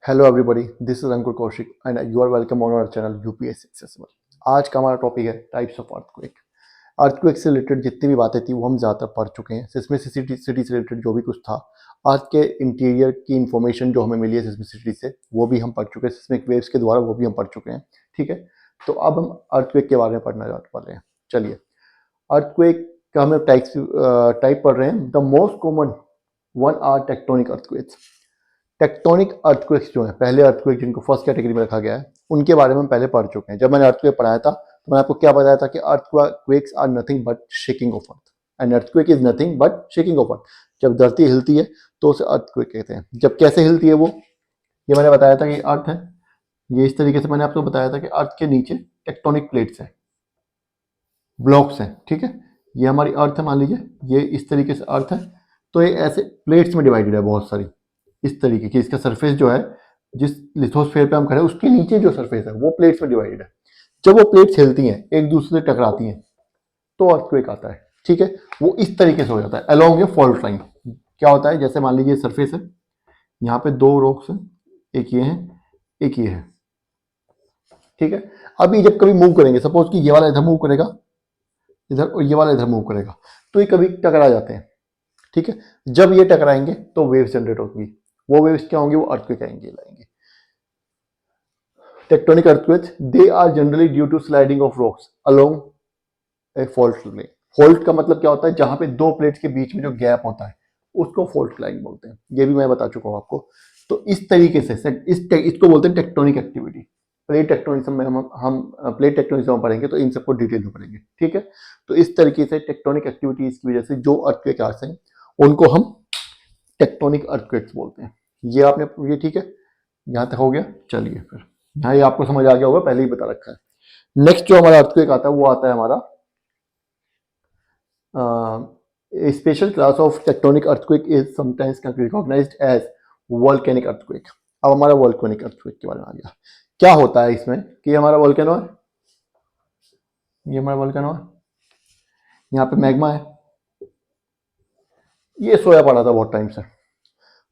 Hello everybody, this is Ankur Kaushik and you are welcome on our channel UPSC accessible. आज का हमारा topic है types of earthquake. Earthquake से related जितनी भी बातें थी वो हम ज़्यादातर पढ़ चुके हैं। सिस्मिसिटी से रिलेटेड जो भी कुछ था, अर्थ के इंटीरियर की इंफॉर्मेशन जो हमें मिली है सिस्मिसिटी से, वो भी हम पढ़ चुके हैं। सिस्मिक वेव्स के द्वारा वो भी हम पढ़ चुके हैं। ठीक है, तो अब हम अर्थक्वेक के बारे में पढ़ना चाहते हैं। चलिए, अर्थक्वेक का हम टाइप पढ़ रहे हैं। The most common one are tectonic earthquakes. Tectonic earthquakes जो है, पहले अर्थक्वेक जिनको फर्स्ट कैटेगरी में रखा गया है, उनके बारे में हम पहले पढ़ चुके हैं। जब मैंने अर्थक्वेक पढ़ाया था तो मैंने आपको क्या बताया था कि earthquakes are nothing but shaking of earth and earthquake is nothing but shaking of earth. जब धरती हिलती है तो उसे अर्थक्वेक कहते हैं। जब कैसे हिलती है वो, ये मैंने बताया था कि अर्थ है, ये इस तरीके से मैंने आपको बताया था कि अर्थ के नीचे टेक्टोनिक प्लेट्स हैं, ब्लॉक्स हैं। ठीक है, ये हमारी अर्थ है, मान लीजिए ये इस तरीके से अर्थ है, तो ये ऐसे प्लेट्स में डिवाइडेड है बहुत सारी, इस तरीके की। इसका सरफेस जो है, जिस लिथोस्फेयर पे हम खड़े हैं उसके नीचे जो सरफेस है वो प्लेट्स में डिवाइडेड है। जब वो प्लेट्स हिलती हैं, एक दूसरे से टकराती हैं, तो अर्थक्वेक आता है। ठीक है, वो इस तरीके से हो जाता है अलोंग ए फॉल्ट लाइन। क्या होता है, जैसे मान लीजिए सरफेस है, यहाँ पे दो रॉक्स हैं, एक ये है एक ये है। ठीक है, अभी जब कभी मूव करेंगे, सपोज कि ये वाला इधर मूव करेगा इधर और ये वाला इधर मूव करेगा, तो ये कभी टकरा जाते हैं। ठीक है, जब ये टकराएंगे तो वेव्स जनरेट होंगी। वो वेव्स क्या होंगी, वो अर्थक्वेक आएंगे लाएंगे। Tectonic earthquakes they are generally due to sliding of rocks along a fault line. Fault का मतलब क्या होता है, जहां पे दो प्लेट्स के बीच में जो गैप होता है उसको फॉल्ट लाइन बोलते हैं। ये भी मैं बता चुका हूं आपको। तो इस तरीके से इसको बोलते हैं टेक्टोनिक एक्टिविटी। प्लेट टेक्टोनिज्म में हम प्लेट टेक्टोनिज्म पढ़ेंगे तो इन सबको डिटेल में पढ़ेंगे। ठीक है, तो इस तरीके से टेक्टोनिक एक्टिविटीज की वजह से जो अर्थक्वेक आते हैं उनको हम टेक्टोनिक अर्थक्वेक्स बोलते हैं। ये आपने, ये ठीक है, यहां तक हो गया। चलिए फिर, यहाँ ये आपको समझ आ गया होगा, पहले ही बता रखा है। नेक्स्ट जो हमारा अर्थक्वेक आता है वो आता है हमारा special class of tectonic earthquake is sometimes recognised as volcanic earthquake. अब हमारा वोल्केनिक अर्थक्वेक के बारे में आ गया। क्या होता है इसमें कि हमारा वोल्केनो है, ये हमारा वोल्केनो है, यहाँ पे मैग्मा है, ये सोया पड़ा था बहुत टाइम से।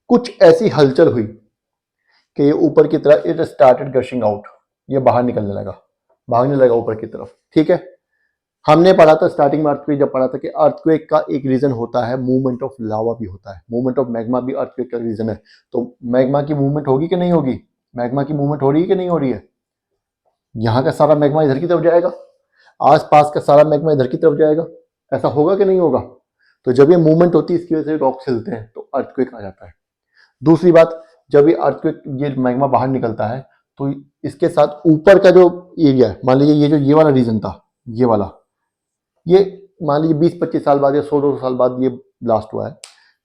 कुछ ऐसी हलचल हुई कि ये ऊपर की तरफ इट स्टार्टेड गशिंग आउट, ये बाहर निकलने लगा, भागने लगा ऊपर की तरफ। ठीक है, हमने पढ़ा था स्टार्टिंग में अर्थक्वेक जब पढ़ा था कि अर्थक्वेक का एक रीजन होता है मूवमेंट ऑफ लावा भी होता है, मूवमेंट ऑफ मैग्मा भी अर्थक्वेक का रीजन है। तो मैग्मा की मूवमेंट होगी कि नहीं होगी, मैग्मा की मूवमेंट हो रही है कि नहीं हो रही है। यहाँ का सारा मैग्मा इधर की तरफ जाएगा, आसपास का सारा मैग्मा इधर की तरफ जाएगा, ऐसा होगा कि नहीं होगा। तो जब ये मूवमेंट होती है इसकी वजह से रॉक्स हिलते हैं तो अर्थक्वेक आ जाता है। दूसरी बात, जब ये अर्थक्वेक, ये मैग्मा बाहर निकलता है तो इसके साथ ऊपर का जो एरिया है, मान लीजिए ये जो ये वाला रीजन था, ये वाला, ये मान लीजिए 20-25 साल बाद या 100-200 साल बाद ये ब्लास्ट हुआ है,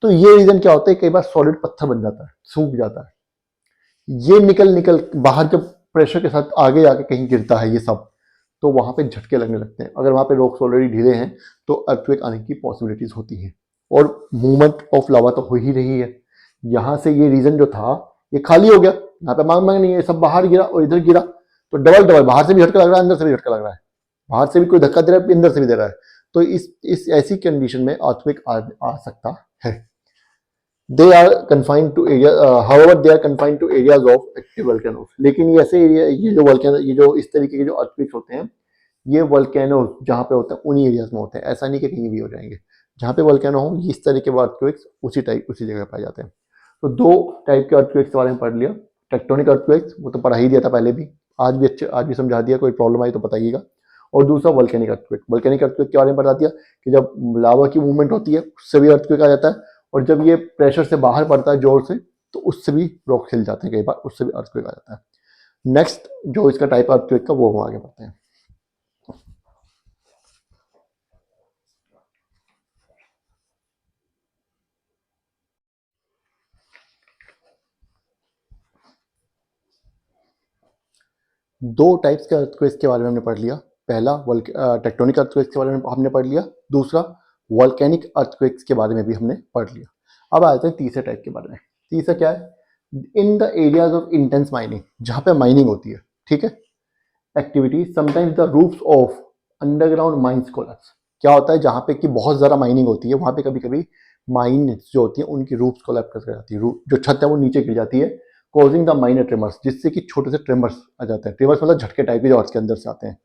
तो ये रीजन क्या होता है, कई बार सॉलिड पत्थर बन जाता है, सूख जाता है। ये निकल निकल बाहर जब प्रेशर के साथ आगे जाके कहीं गिरता है ये सब, तो वहां पे झटके लगने लगते हैं। अगर वहां पे रॉक्स ऑलरेडी ढीले हैं तो अर्थक्वेक आने की पॉसिबिलिटीज होती हैं। और मूवमेंट ऑफ लावा तो हो ही रही है। यहाँ से ये रीजन जो था ये खाली हो गया, यहाँ पे मांग मांग नहीं है, सब बाहर गिरा और इधर गिरा, तो डबल डबल, बाहर से भी झटका लग रहा है, अंदर से भी झटका लग रहा है, बाहर से भी कोई धक्का दे रहा है, अंदर से भी दे रहा है। तो इस ऐसी कंडीशन में अर्थक्वेक आ सकता है। They are confined to area, however they are confined to areas of active volcanoes. लेकिन ये ऐसे एरिया, ये जो वोल्केनो, ये जो इस तरीके के जो अर्थक्वेक्स होते हैं, ये वोल्केनोज जहाँ पे होते हैं उन्हीं एरियाज में होते हैं। ऐसा नहीं कि कहीं भी हो जाएंगे, जहाँ पे वोल्केनो हो इस तरीके के अर्थक्वेक्स उसी जगह पाए जाते हैं। तो दो टाइप के अर्थक्वेक्स के बारे में पढ़ लिया। टेक्टोनिक अर्थक्वेक्स वो तो पढ़ा ही दिया था पहले भी, आज भी समझा दिया, कोई प्रॉब्लम आई तो बताइएगा। और दूसरा वोल्केनिक अर्थक्वेक, वोल्केनिक अर्थक्वेक के बारे में बता दिया कि जब लावा की मूवमेंट होती है उससे भी अर्थक्वेक आ जाता है, और जब ये प्रेशर से बाहर पड़ता है जोर से तो उससे भी रॉक हिल जाते हैं, कई बार उससे भी अर्थक्वेक आ जाता है। नेक्स्ट जो इसका टाइप अर्थक्वेक का वो हम आगे बढ़ते हैं। दो टाइप्स के अर्थक्वेक्स के बारे में हमने पढ़ लिया। पहला टेक्टोनिक अर्थक्वेक्स के बारे में हमने पढ़ लिया, दूसरा वोल्केनिक अर्थक्वेक्स के बारे में भी हमने पढ़ लिया। अब आते हैं तीसरे टाइप के बारे में। तीसरा क्या है, in the areas of intense mining, जहां पे माइनिंग होती है। ठीक है, activity sometimes the roofs of underground mines collapse. क्या होता है, जहां पे कि बहुत ज़्यादा माइनिंग होती है वहां पे कभी कभी माइन जो होती है उनकी रूफ्स कोलैप्स कर जाती है, जो छत है वो नीचे गिर जाती है, कॉजिंग द माइनर ट्रेमर्स, जिससे कि छोटे से ट्रेमर्स आ जाते हैं। ट्रेमर्स मतलब झटके टाइप के जो अर्थ के अंदर से आते हैं।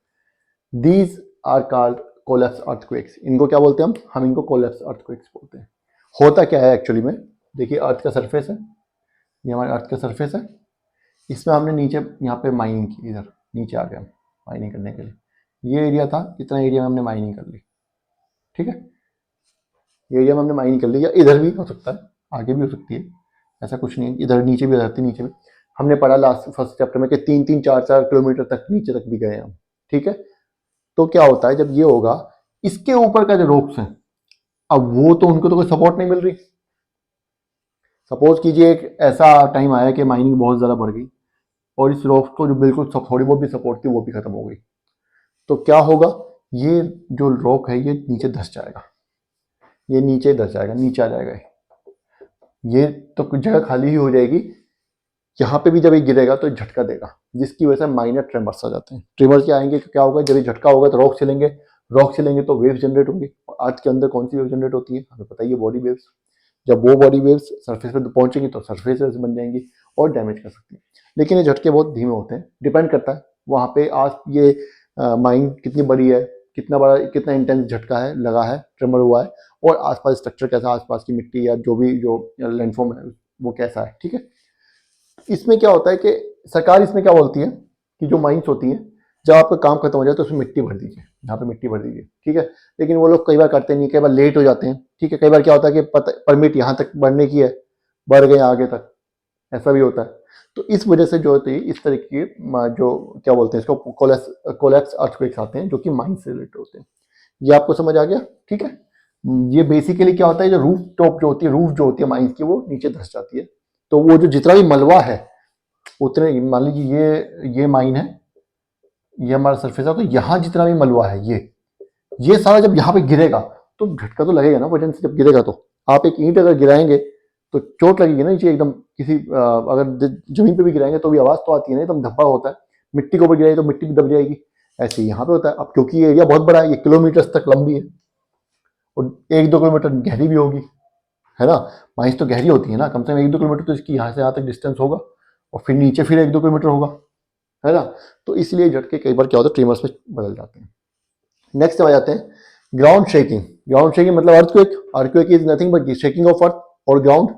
These are called collapse earthquakes. इनको क्या बोलते हैं हम इनको कोलैप्स अर्थक्वेक्स बोलते हैं। होता क्या है एक्चुअली में, देखिए अर्थ का सरफेस है, ये हमारे अर्थ का सरफेस है, इसमें हमने नीचे यहाँ पे माइनिंग की, इधर नीचे आ गए हम माइनिंग करने के लिए। ये एरिया था, इतना एरिया में हमने माइनिंग कर ली, ठीक है, ये एरिया में हमने माइनिंग कर ली, या इधर भी हो सकता है, आगे भी हो सकती है, ऐसा कुछ नहीं है, इधर नीचे भी हो जाती है, नीचे भी। हमने पढ़ा लास्ट फर्स्ट चैप्टर में कि 3-3, 4-4 किलोमीटर तक नीचे तक भी गए हम, ठीक है। तो क्या होता है जब ये होगा, इसके ऊपर का जो रॉक्स हैं, अब वो तो उनको तो कोई सपोर्ट नहीं मिल रही। सपोज कीजिए एक ऐसा टाइम आया कि माइनिंग बहुत ज़्यादा बढ़ गई और इस रॉक्स को जो बिल्कुल थोड़ी बहुत भी सपोर्ट थी वो भी खत्म हो गई, तो क्या होगा, ये जो रॉक है ये नीचे धंस जाएगा, ये नीचे धंस जाएगा, नीचे आ जाएगा, ये तो कुछ जगह खाली ही हो जाएगी। यहाँ पे भी जब ये गिरेगा तो झटका देगा, जिसकी वजह से माइनर ट्रेमर्स आ जाते हैं। ट्रेमर्स क्या आएंगे, क्या होगा, जब ये झटका होगा तो रॉक चलेंगे, रॉक चलेंगे तो वेव्स जनरेट होंगे। अर्थ के अंदर कौन सी वेव जनरेट होती है, हमें पता ही है, बॉडी वेव्स। जब वो बॉडी वेव्स सरफेस पे पहुंचेंगी तो सरफेस वेव्स बन जाएंगी और डैमेज कर सकती हैं। लेकिन ये झटके बहुत धीमे होते हैं, डिपेंड करता है वहाँ पे आज ये माइन कितनी बड़ी है, कितना बड़ा, कितना इंटेंस झटका है, लगा है, ट्रेमर हुआ है, और आसपास स्ट्रक्चर कैसा, आसपास की मिट्टी या जो भी जो लैंडफॉर्म है वो कैसा है, ठीक है। इसमें क्या होता है कि सरकार इसमें क्या बोलती है कि जो माइंस होती हैं, जब आपका काम खत्म हो जाए तो उसमें मिट्टी भर दीजिए, यहाँ पे मिट्टी भर दीजिए, ठीक है। लेकिन वो लोग कई बार करते नहीं, कई बार लेट हो जाते हैं, ठीक है। कई बार क्या होता है कि परमिट यहाँ तक बढ़ने की है, बढ़ गए आगे तक, ऐसा भी होता है। तो इस वजह से जो होती है इस तरह की जो क्या बोलते हैं इसको, कोलैप्स अर्थक्वेक्स आते हैं जो कि माइन से रिलेटेड होते हैं। ये आपको समझ आ गया, ठीक है। ये बेसिकली क्या होता है, जो रूफ टॉप जो होती है, रूफ जो होती है माइंस की, वो नीचे धंस जाती है। तो वो जो जितना भी मलबा है उतने, मान लीजिए ये माइन है, ये हमारा सरफेस है, तो यहाँ जितना भी मलबा है ये सारा जब यहाँ पे गिरेगा तो झटका तो लगेगा ना, वजन से जब गिरेगा। तो आप एक ईंट अगर गिराएंगे तो चोट लगेगी ना नीचे एकदम, किसी अगर जमीन पे भी गिराएंगे तो भी आवाज तो आती है ना, एकदम धब्बा होता है। मिट्टी के ऊपर गिराएगी तो मिट्टी भी दब जाएगी, ऐसे ही यहाँ पे होता है। अब क्योंकि ये एरिया बहुत बड़ा है, ये किलोमीटर तक लंबी है और 1-2 किलोमीटर गहरी भी होगी, है ना। माइंस तो गहरी होती है ना, कम से कम 1-2 किलोमीटर तो इसकी यहाँ से यहाँ तक डिस्टेंस होगा, और फिर नीचे फिर 1-2 किलोमीटर होगा, है ना। तो इसलिए झटके कई बार क्या होता है ट्रीमर्स में बदल जाते हैं। नेक्स्ट आ जाते हैं ग्राउंड शेकिंग। ग्राउंड शेकिंग मतलब earthquake. Earthquake is nothing but shaking of earth और ग्राउंड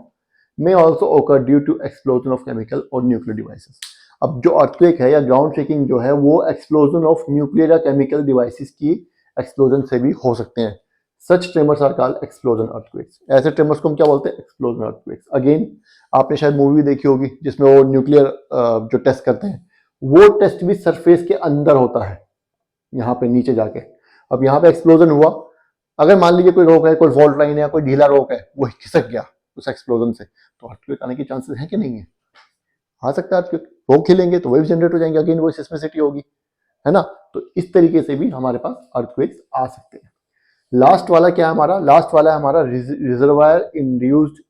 में also occur due to explosion of chemical और न्यूक्लियर डिवाइसेस। अब जो अर्थक्वेक है या ग्राउंड शेकिंग जो है वो एक्सप्लोजन ऑफ न्यूक्लियर या केमिकल डिवाइसेस की एक्सप्लोजन से भी हो सकते हैं। Such tremors are called explosion earthquakes. ऐसे ट्रेमर्स को हम क्या बोलते हैं, एक्सप्लोजन अर्थक्वेक्स। अगेन आपने शायद मूवी देखी होगी जिसमें वो न्यूक्लियर जो टेस्ट करते हैं, वो टेस्ट भी सरफेस के अंदर होता है, यहाँ पे नीचे जाके। अब यहाँ पे एक्सप्लोजन हुआ, अगर मान लीजिए कोई रोक है, कोई फॉल्ट लाइन है, कोई ढीला रोक है, वो खिसक गया उस एक्सप्लोजन से, तो अर्थक्वेक आने के चांसेस हैं कि नहीं है, आ सकता है अर्थक्वेक। रोक खिलेंगे तो वेव जनरेट हो जाएंगे, अगेन वो सिस्मिसिटी होगी, है ना। तो इस तरीके से भी हमारे पास अर्थक्वेक्स आ सकते हैं। लास्ट वाला क्या है हमारा, लास्ट वाला है हमारा रिजर्वायर इंड्यूस्ड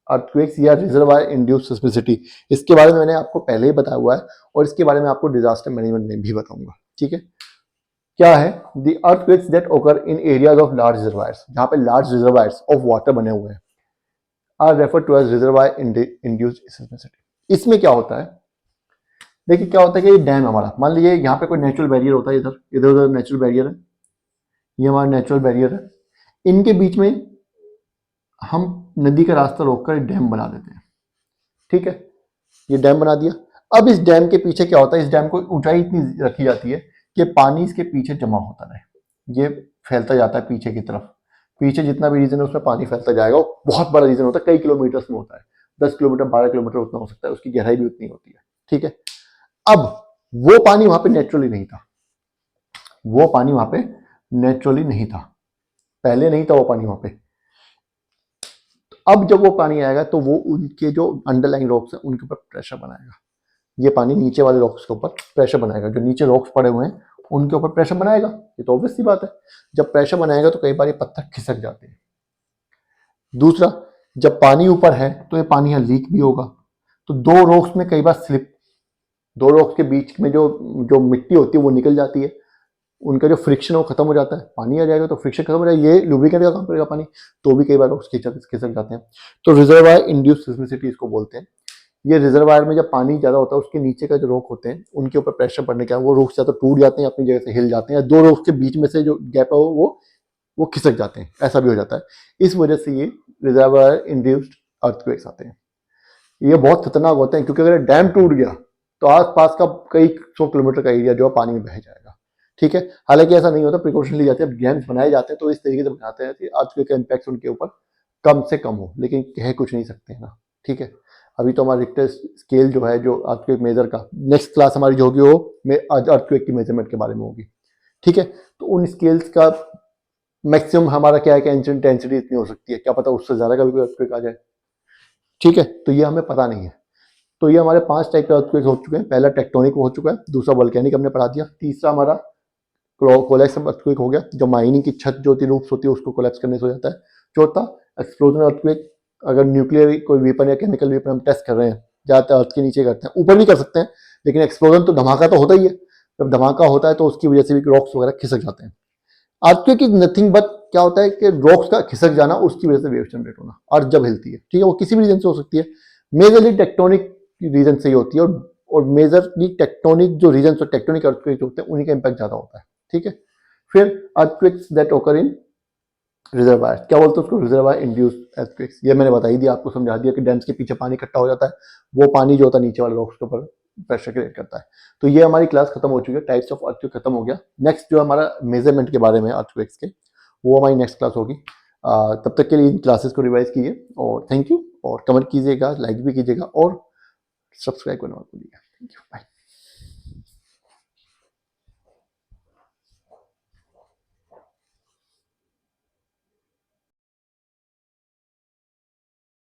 अर्थक्वेक्स या रिजर्वायर इंड्यूस्ड सिस्मिसिटी। इसके बारे में मैंने आपको पहले ही बताया हुआ है और इसके बारे में आपको डिजास्टर मैनेजमेंट में भी बताऊंगा, ठीक है। क्या है, the earthquakes that occur in areas of large reservoirs, जहां पे लार्ज रिजर्वायर्स ऑफ वाटर बने हुए हैं, are refer to as reservoir induced seismicity. इसमें क्या होता है, देखिए क्या होता है कि ये डैम हमारा, मान लीजिए यहाँ पे कोई नेचुरल बैरियर होता है, इधर इधर उधर नेचुरल बैरियर है, ये हमारा नेचुरल बैरियर है, इनके बीच में हम नदी का रास्ता रोककर डैम बना देते हैं, ठीक है। ये डैम बना दिया। अब इस डैम के पीछे क्या होता है, इस डैम को ऊंचाई इतनी रखी जाती है कि पानी इसके पीछे जमा होता रहे, ये फैलता जाता है पीछे की तरफ। पीछे जितना भी रीजन है उसमें पानी फैलता जाएगा, वो बहुत बड़ा रीजन होता है, कई किलोमीटर्स में होता है, 10 किलोमीटर 12 किलोमीटर उतना हो सकता है, उसकी गहराई भी उतनी होती है, ठीक है। अब वो पानी वहां पे नेचुरली नहीं था, वो पानी वहां पे नेचुरली नहीं था, पहले नहीं था वो पानी वहां पे। अब जब वो पानी आएगा तो वो उनके जो अंडरलाइन रॉक्स हैं उनके ऊपर प्रेशर बनाएगा, ये पानी नीचे वाले रॉक्स के ऊपर प्रेशर बनाएगा, जो नीचे रॉक्स पड़े हुए हैं उनके ऊपर प्रेशर बनाएगा, ये तो ऑब्वियस सी बात है। जब प्रेशर बनाएगा तो कई बार ये पत्थर खिसक जाते हैं। दूसरा, जब पानी ऊपर है तो ये पानी यहाँ लीक भी होगा, तो दो रॉक्स में कई बार स्लिप, दो रॉक्स के बीच में जो जो मिट्टी होती है वो निकल जाती है, उनका जो फ्रिक्शन है वो खत्म हो जाता है, पानी आ जाएगा तो फ्रिक्शन खत्म हो जाएगा, ये लुब्रिकेंट का काम करेगा पानी, तो भी कई बार रॉक्स खिसक जाते हैं। तो रिजर्वायर इंड्यूस्ड सिस्मिसिटी इसको बोलते हैं ये रिजर्वायर में जब पानी ज़्यादा होता है उसके नीचे का जो रॉक होते हैं उनके ऊपर प्रेशर पड़ने के वो रॉक्स या तो टूट जाते हैं अपनी जगह से हिल जाते हैं, या दो रॉक्स के बीच में से जो गैप है वो खिसक जाते हैं, ऐसा भी हो जाता है। इस वजह से ये रिजर्वायर इंड्यूस्ड अर्थक्वेक्स आते हैं। ये बहुत खतरनाक होते हैं क्योंकि अगर डैम टूट गया तो आसपास का कई 100 किलोमीटर का एरिया जो है पानी में बह जाएगा। ठीक है, हालांकि ऐसा नहीं होता, प्रिकॉशन ली जाती है, डैम्स बनाए जाते हैं तो इस तरीके से बनाते हैं कि अर्थक्वेक का इम्पैक्ट उनके ऊपर कम से कम हो, लेकिन कह कुछ नहीं सकते हैं ना। ठीक है, अभी तो हमारा रिक्टर स्केल जो है जो अर्थक्वेक मेजर का, नेक्स्ट क्लास हमारी जो होगी वो अर्थक्वेक की मेजरमेंट के बारे में होगी। ठीक है, तो उन स्केल्स का मैक्सिमम हमारा क्या है कि इंटेंसिटी इतनी हो सकती है, क्या पता उससे ज़्यादा का भी कोई अर्थक्वेक आ जाए। ठीक है, तो ये हमें पता नहीं है। तो ये हमारे 5 टाइप के अर्थक्वेक हो चुके हैं। पहला टेक्टोनिक हो चुका है, दूसरा वोल्केनिक हमने पढ़ा दिया, तीसरा हमारा कोलैप्स अर्थक्वेक हो गया, जो माइनिंग की छत जो होती है, रूफ्स होती है, उसको कोलैप्स करने से हो जाता है। चौथा एक्सप्लोजन अर्थक्वेक, अगर न्यूक्लियर कोई वेपन या केमिकल वेपन हम टेस्ट कर रहे हैं, ज़्यादातर अर्थ के नीचे करते हैं, ऊपर भी कर सकते हैं, लेकिन एक्सप्लोजन तो धमाका तो होता ही है। जब धमाका होता है तो उसकी वजह से भी रॉक्स वगैरह खिसक जाते हैं। अर्थक्वेक इज नथिंग बट क्या होता है कि रॉक्स का खिसक जाना, उसकी वजह से वेव जनरेट होना, अर्थ जब हिलती है। ठीक है, वो किसी भी रीजन से हो सकती है, मेजरली टेक्टोनिक रीजन से ही होती है, और मेजरली टेक्टोनिक जो रीजन और टेक्टोनिक अर्थक्वेक होते हैं उन्हीं का इम्पैक्ट ज्यादा होता है। ठीक है, फिर earthquakes that occur in reservoir, क्या बोलते हैं उसको, रिजर्वायर इंड्यूस्ड अर्थक्वेक्स। ये मैंने बता ही दिया, आपको समझा दिया कि डैम्स के पीछे पानी इकट्ठा हो जाता है, वो पानी जो होता है नीचे वाले रॉक्स के ऊपर प्रेशर क्रिएट करता है। तो ये हमारी क्लास खत्म हो चुकी है, टाइप्स ऑफ अर्थक्वेक खत्म हो गया। नेक्स्ट जो हमारा मेजरमेंट के बारे में अर्थक्वेक्स के, वो हमारी नेक्स्ट क्लास होगी। तब तक के लिए इन क्लासेस को रिवाइज कीजिए, और थैंक यू, और कमेंट कीजिएगा, लाइक भी कीजिएगा, और सब्सक्राइब करना मत भूलिएगा। Thank you, bye.